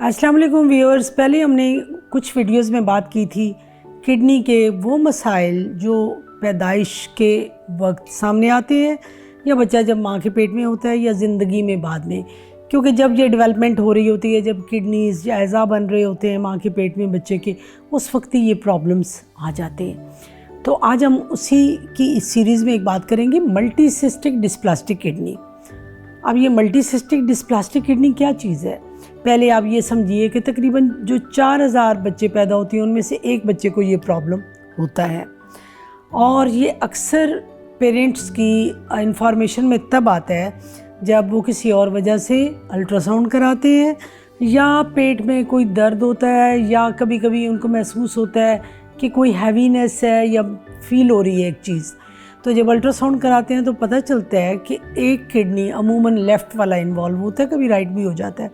अस्सलाम वालेकुम व्यूअर्स। पहले हमने कुछ वीडियोस में बात की थी किडनी के वो मसाइल जो पैदाइश के वक्त सामने आते हैं या बच्चा जब माँ के पेट में होता है या ज़िंदगी में बाद में, क्योंकि जब ये डेवलपमेंट हो रही होती है, जब किडनीज या अज़ा बन रहे होते हैं माँ के पेट में बच्चे के, उस वक्त ही ये प्रॉब्लम्स आ जाते हैं। तो आज हम उसी की इस सीरीज़ में एक बात करेंगे, मल्टीसिस्टिक डिस्प्लास्टिक किडनी। अब ये मल्टीसिस्टिक डिस्प्लास्टिक किडनी क्या चीज़ है? पहले आप ये समझिए कि तकरीबन जो 4000 बच्चे पैदा होते हैं उनमें से एक बच्चे को ये प्रॉब्लम होता है, और ये अक्सर पेरेंट्स की इंफॉर्मेशन में तब आता है जब वो किसी और वजह से अल्ट्रासाउंड कराते हैं या पेट में कोई दर्द होता है या कभी कभी उनको महसूस होता है कि कोई हैवीनेस है या फील हो रही है एक चीज़। तो जब अल्ट्रासाउंड कराते हैं तो पता चलता है कि एक किडनी, अमूमन लेफ़्ट वाला इन्वॉल्व होता है, कभी राइट भी हो जाता है,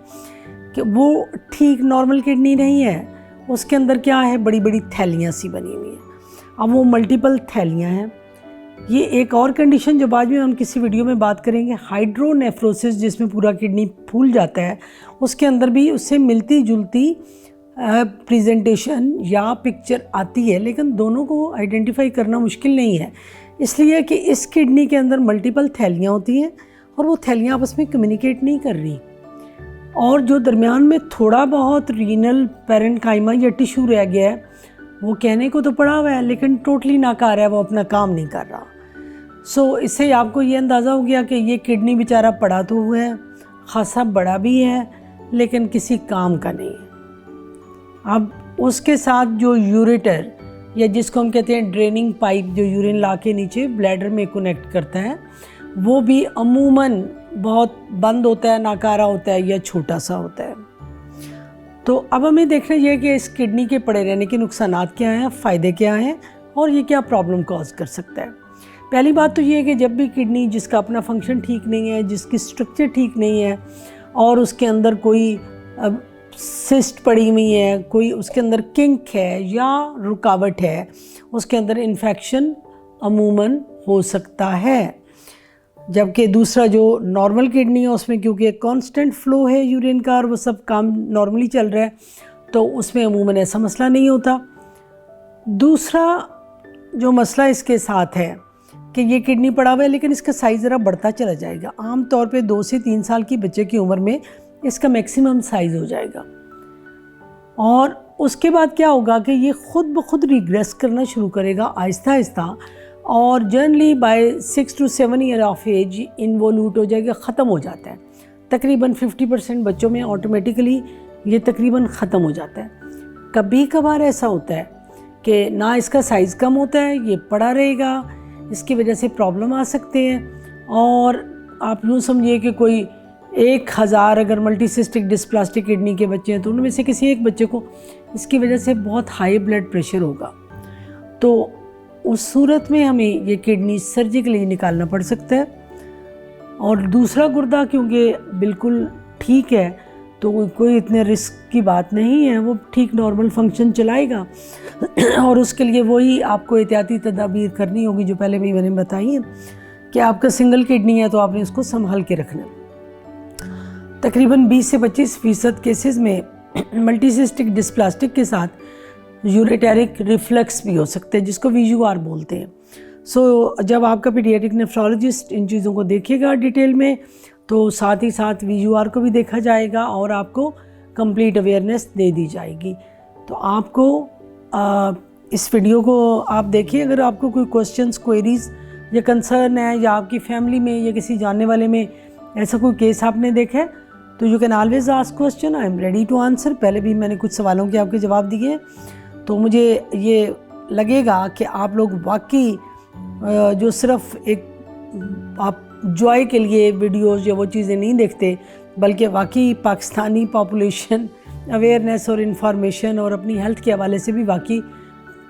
कि वो ठीक नॉर्मल किडनी नहीं है। उसके अंदर क्या है, बड़ी बड़ी थैलियाँ सी बनी हुई हैं। अब वो मल्टीपल थैलियाँ हैं। ये एक और कंडीशन जो बाद में हम किसी वीडियो में बात करेंगे, हाइड्रोनेफ्रोसिस, जिसमें पूरा किडनी फूल जाता है, उसके अंदर भी उससे मिलती जुलती प्रेजेंटेशन या पिक्चर आती है, लेकिन दोनों को आइडेंटिफाई करना मुश्किल नहीं है, इसलिए कि इस किडनी के अंदर मल्टीपल थैलियाँ होती हैं और वो थैलियाँ आपस में कम्युनिकेट नहीं कर रही, और जो दरमियान में थोड़ा बहुत रीनल पैरेन्काइमा या टिश्यू रह गया है, वो कहने को तो पड़ा हुआ है लेकिन टोटली नाकार है, वो अपना काम नहीं कर रहा। सो इससे आपको ये अंदाज़ा हो गया कि ये किडनी बेचारा पड़ा तो हुआ है, खासा बड़ा भी है, लेकिन किसी काम का नहीं है। अब उसके साथ जो यूरेटर या जिसको हम कहते हैं ड्रेनिंग पाइप, जो यूरिन ला के नीचे ब्लैडर में कनेक्ट करता है, वो भी अमूमन बहुत बंद होता है, नाकारा होता है या छोटा सा होता है। तो अब हमें देखना ये है कि इस किडनी के पड़े रहने के नुकसानात क्या हैं, फ़ायदे क्या हैं, और ये क्या प्रॉब्लम कॉज कर सकता है। पहली बात तो ये है कि जब भी किडनी जिसका अपना फंक्शन ठीक नहीं है, जिसकी स्ट्रक्चर ठीक नहीं है, और उसके अंदर कोई सिस्ट पड़ी हुई है, कोई उसके अंदर किंक है या रुकावट है, उसके अंदर इन्फेक्शन अमूमन हो सकता है। जबकि दूसरा जो नॉर्मल किडनी है उसमें क्योंकि एक कांस्टेंट फ्लो है यूरिन का और वो सब काम नॉर्मली चल रहा है, तो उसमें अमूमन ऐसा मसला नहीं होता। दूसरा जो मसला इसके साथ है कि ये किडनी पड़ा हुआ है लेकिन इसका साइज़ ज़रा बढ़ता चला जाएगा। आम तौर पे 2 से 3 साल की बच्चे की उम्र में इसका मैक्सिमम साइज़ हो जाएगा, और उसके बाद क्या होगा कि ये ख़ुद ब खुद रिग्रेस करना शुरू करेगा आहिस्ता आहिस्ता, और generally by 6 to 7 year of age involute हो जाएगा, ख़त्म हो जाता है। तकरीबन 50% बच्चों में ऑटोमेटिकली ये तकरीबन ख़त्म हो जाता है। कभी कभार ऐसा होता है कि ना इसका साइज़ कम होता है, ये पड़ा रहेगा, इसकी वजह से प्रॉब्लम आ सकते हैं, और आप यूँ समझिए कि कोई 1000 अगर मल्टीसिस्टिक डिस्प्लास्टिक किडनी के बच्चे हैं तो उनमें से किसी एक बच्चे को इसकी वजह से बहुत हाई ब्लड प्रेशर होगा, तो उस सूरत में हमें ये किडनी सर्जिकली निकालना पड़ सकता है। और दूसरा गुर्दा क्योंकि बिल्कुल ठीक है तो कोई इतने रिस्क की बात नहीं है, वो ठीक नॉर्मल फंक्शन चलाएगा और उसके लिए वही आपको एहतियाती तदाबीर करनी होगी जो पहले भी मैंने बताई है कि आपका सिंगल किडनी है तो आपने उसको संभाल के रखना। तकरीबन 20 से 25% केसेस में मल्टीसिस्टिक डिस्प्लास्टिक के साथ यूरेटेरिक रिफ्लक्स भी हो सकते हैं, जिसको VUR बोलते हैं। सो जब आपका पीडियाट्रिक नेफ्रोलॉजिस्ट इन चीज़ों को देखेगा डिटेल में, तो साथ ही साथ VUR को भी देखा जाएगा और आपको कंप्लीट अवेयरनेस दे दी जाएगी। तो आपको इस वीडियो को आप देखिए, अगर आपको कोई क्वेश्चंस, क्वेरीज या कंसर्न है, या आपकी फैमिली में या किसी जानने वाले में ऐसा कोई केस आपने देखा है, तो you can always ask question, I am ready to answer. पहले भी मैंने कुछ सवालों के आपके जवाब दिए, तो मुझे ये लगेगा कि आप लोग वाकई जो सिर्फ एक आप जॉय के लिए वीडियोस या वो चीज़ें नहीं देखते, बल्कि वाकई पाकिस्तानी पॉपुलेशन अवेयरनेस और इन्फॉर्मेशन और अपनी हेल्थ के हवाले से भी वाकई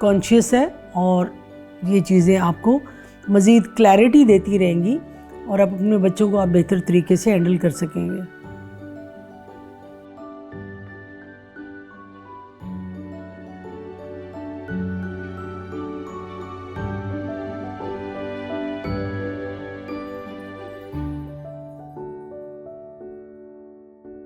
कॉन्शियस है, और ये चीज़ें आपको मज़ीद क्लैरिटी देती रहेंगी और आप अपने बच्चों को आप बेहतर तरीके से हैंडल कर सकेंगे।